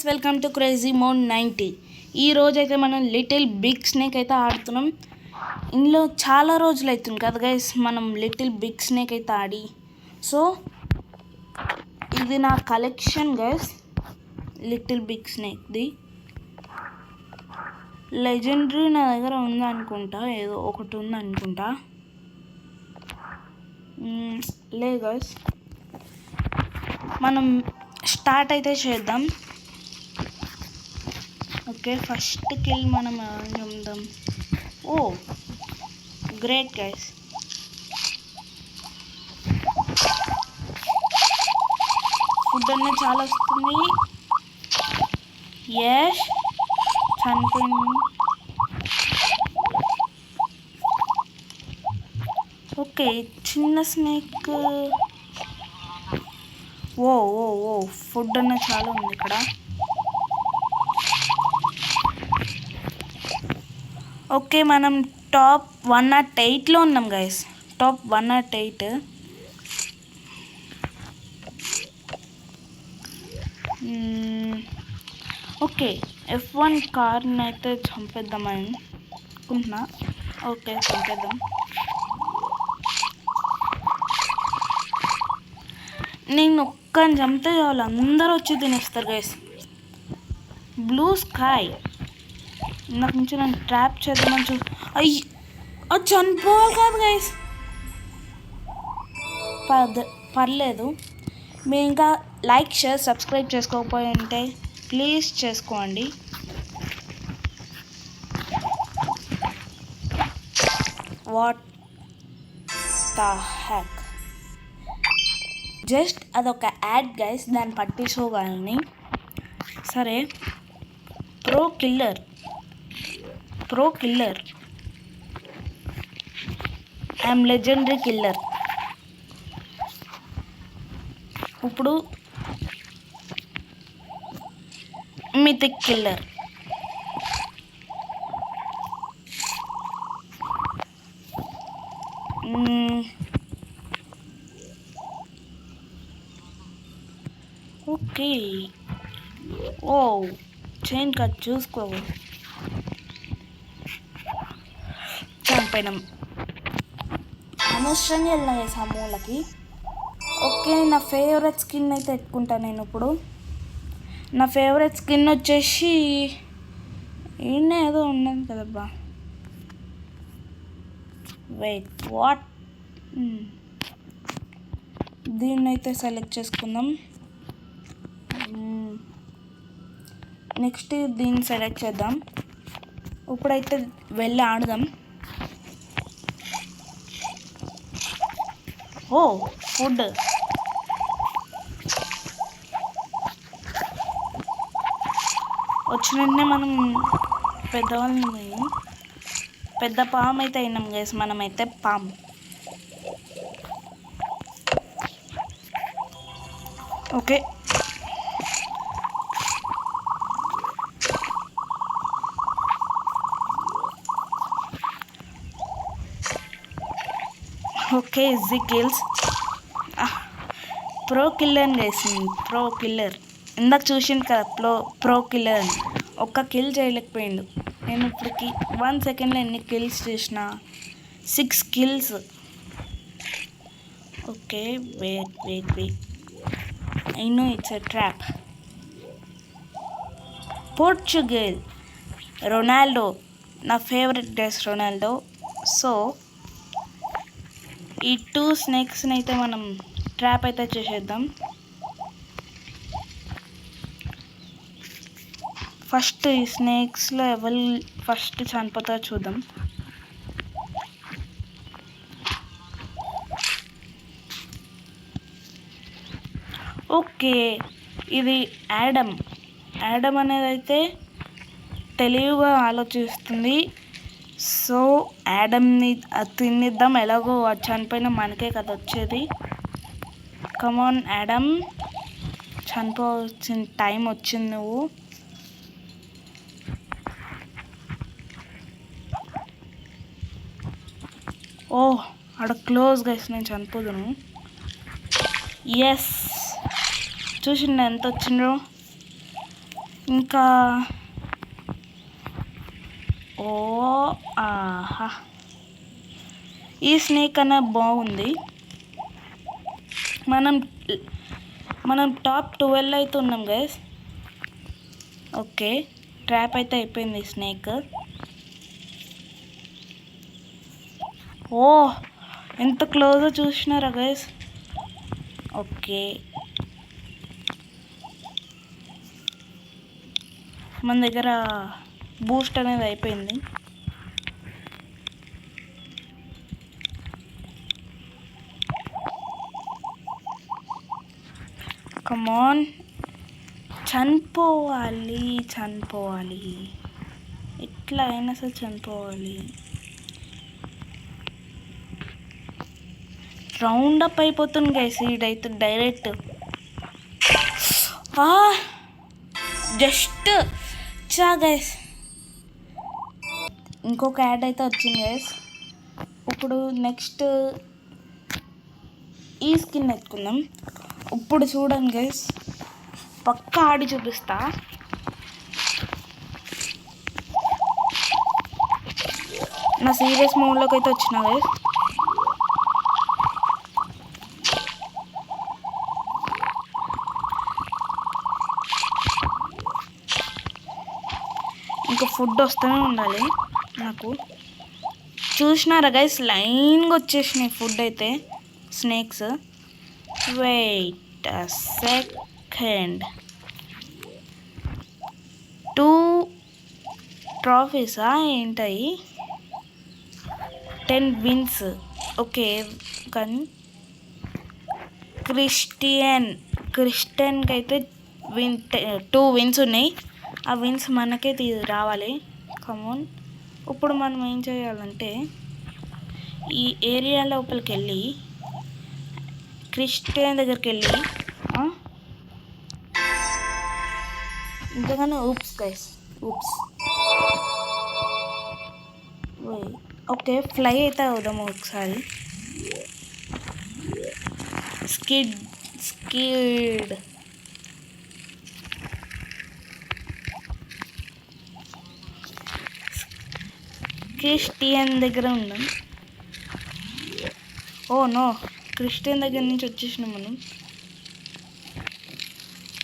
Welcome to crazy mode 90. ఈ రోజు అయితే మనం లిటిల్ బిగ్ స్నేక్ అయితే ఆడుతున్నాం. ఇందులో చాలా రోజులు అవుతుంది కదా గైస్ మనం లిటిల్ బిగ్ స్నేక్ అయితే ఆడి. సో ఇది నా కలెక్షన్ గైస్, లిటిల్ బిగ్ స్నేక్ది. లెజెండరీ నా దగ్గర ఉందనుకుంటా, ఏదో ఒకటి ఉందనుకుంటా. లేదు గైస్, మనం స్టార్ట్ అయితే చేద్దాం. ఓకే, ఫస్ట్ కిల్ మనం చెప్దాం. ఓ గ్రేట్ గైస్, ఫుడ్ అనేది చాలా వస్తుంది. ఎస్, చనిపోయింది. ఓకే, చిన్న స్నేక్. ఓ ఓ ఓ ఫుడ్ అనేది చాలా ఉంది ఇక్కడ. ఓకే, మనం టాప్ 108లో ఉన్నాం గైస్, టాప్ 108. ఓకే, F1 కార్ని అయితే చంపేద్దామని అనుకుంటున్నా. ఓకే, చంపేద్దాం. నేను ఒక్కని చంపితే వాళ్ళందరూ వచ్చి తినేస్తారు గైస్. బ్లూ స్కై ఇందాక నుంచి నన్ను ట్రాప్ చేద్దామని అయ్యి అది చనిపోవాలి కాదు గైస్. పర్లేదు, మీరు ఇంకా లైక్ షేర్ సబ్స్క్రైబ్ చేసుకోకపోయి ఉంటే ప్లీజ్ చేసుకోండి. వాట్ ద హ్యాక్, జస్ట్ అదొక యాడ్ గైస్, దాన్ని పట్టించుకోగలని. సరే, pro killer I'm legendary killer. ఇప్పుడు మిథిక్ కిల్లర్. ఓకే, ఓ చైన్ కట్ చూసుకో, చనిపోయినాం. అనవసరంగా వెళ్ళినా వేసా మూలకి. ఓకే, నా ఫేవరెట్ స్కిన్ అయితే పెట్టుకుంటాను నేను ఇప్పుడు. నా ఫేవరెట్ స్కిన్ వచ్చేసి ఈయన ఏదో ఉన్నది కదబ్బా, వెయిట్ వాట్, దీన్ని అయితే సెలెక్ట్ చేసుకుందాం. నెక్స్ట్ దీన్ని సెలెక్ట్ చేద్దాం. ఇప్పుడైతే వెళ్ళి ఆడదాం. ఓ ఫుడ్, వచ్చిన వెంటనే మనం పెద్దవాళ్ళని, పెద్ద పాము అయితే అయినాం గైస్. మనమైతే పాము. Okay, okay easy kills. Pro killer వేసింది, ప్రో కిల్లర్. ఇందాక చూసింది కదా ప్రో కిల్లర్ అని. ఒక్క కిల్ చేయలేకపోయిండు. నేను ఇప్పటికి 1 సెకండ్లో ఎన్ని కిల్స్ చేసిన? 6 kills. Okay, wait I know it's a trap. Portugal Ronaldo, నా ఫేవరెట్ డేస్ రొనాల్డో. సో ఈ 2 స్నేక్స్ని అయితే మనం ట్రాప్ అయితే చేసేద్దాం. ఫస్ట్ ఈ స్నేక్స్లో ఎవరు ఫస్ట్ చనిపోతారో చూద్దాం. ఓకే, ఇది యాడమ్ అనేది అయితే తెలివిగా ఆలోచిస్తుంది. సో యాడమ్ని తినిద్దాం. ఎలాగో చనిపోయినా మనకే కదా వచ్చేది. కమాన్ యాడమ్, చనిపోవాల్సిన టైం వచ్చింది నువ్వు. ఓ ఆడ క్లోజ్ గైస్, నేను చనిపోదును. ఎస్, చూసిండు ఎంత వచ్చిండ్రో. ఇంకా ఓ ఆహా, ఈ స్నేక్ అనే బాగుంది. మనం టాప్ 12 అయితే ఉన్నాం గైస్. ఓకే, ట్రాప్ అయితే అయిపోయింది స్నేక్. ఓ ఎంత క్లోజ్గా చూసినారా గైస్. ఓకే, మన దగ్గర బూస్ట్ అనేది అయిపోయింది. కమాన్, చనిపోవాలి ఎట్లా అయినా సరే చనిపోవాలి. రౌండ్ అప్ అయిపోతుంది గైస్ ఈడైతే డైరెక్ట్. జస్ట్ చా గైస్, ఇంకొక యాడ్ అయితే వచ్చింది గైస్. ఇప్పుడు నెక్స్ట్ ఈ స్కిన్ ఎత్తుకుందాం. ఇప్పుడు చూడండి గైస్, పక్కా ఆడి చూపిస్తా. నా సీరియస్ మోడ్లోకి అయితే వచ్చిన గైస్. ఇంకా ఫుడ్ వస్తూనే ఉండాలి నాకు. చూసినారా గైస్, లైన్గా వచ్చేసినాయి ఫుడ్ అయితే స్నేక్స్. వెయిట్ అ సెకండ్, 2 ట్రాఫీసా ఏంటాయి, 10 విన్స్. ఓకే, కానీ క్రిస్టియన్కి అయితే 2 విన్స్ ఉన్నాయి. ఆ విన్స్ మనకే రావాలి. కమోన్, ఇప్పుడు మనం ఏం చేయాలంటే ఈ ఏరియా లోపలికి వెళ్ళి క్రిస్టియన్ దగ్గరికి వెళ్ళి ఇంతగానే oops guys, oops. Okay, fly అయితే అవుదాము ఒకసారి. స్కిడ్ క్రిస్టియన్ దగ్గర ఉన్నాం. ఓ నో, క్రిస్టియన్ దగ్గర నుంచి వచ్చేసినాం మనం.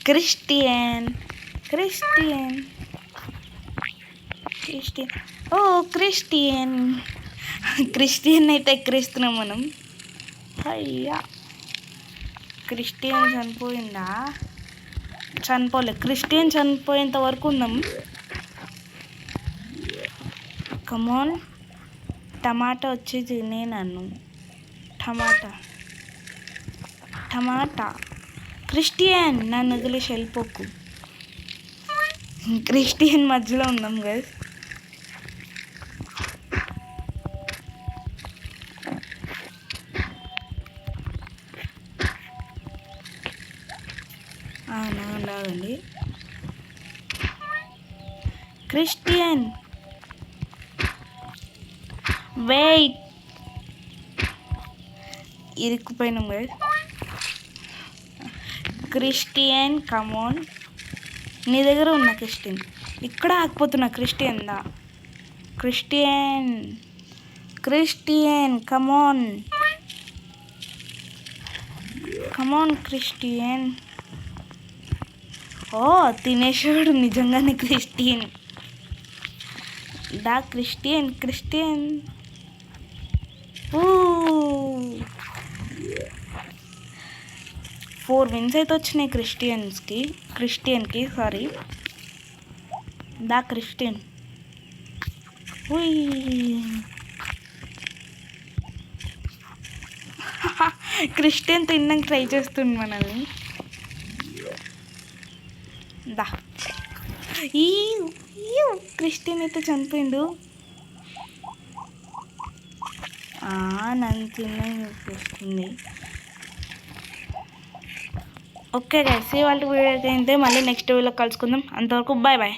క్రిస్టియన్ ఓ క్రిస్టియన్ అయితే ఎక్కిరిస్తున్నాం మనం. అయ్యా, క్రిస్టియన్ చనిపోయిందా? చనిపోలే, క్రిస్టియన్ చనిపోయేంత వరకు ఉన్నాం. కమోన్, టమాటా వచ్చేది నన్ను. టమాటా క్రిస్టియన్, నన్ను వదిలేసి వెళ్ళిపోకు. క్రిస్టియన్ మధ్యలో ఉన్నాం గైస్. ఉండాలండి. క్రిస్టియన్ వెయిట్, ఇరుక్కుపోయినాం గైస్. క్రిస్టియన్ కమోన్, నీ దగ్గర ఉన్న క్రిస్టియన్ ఇక్కడ ఆగిపోతున్నా. Christian come on Christian. ఓ తినేసాడు నిజంగానే క్రిస్టియన్. క్రిస్టియన్ 4 విన్స్ అయితే వచ్చినాయి క్రిస్టియన్కి సారీ. క్రిస్టియన్ క్రిస్టియన్ తినడానికి ట్రై చేస్తుంది మనల్ని. ఈ క్రిస్టియన్ అయితే చనిపోయిండు. నన్ను తినేస్తుంది. ఓకే గైస్, వాళ్ళ వీడియో అయితే మళ్ళీ నెక్స్ట్ వీడియోలో కలుసుకుందాం. అంతవరకు బాయ్.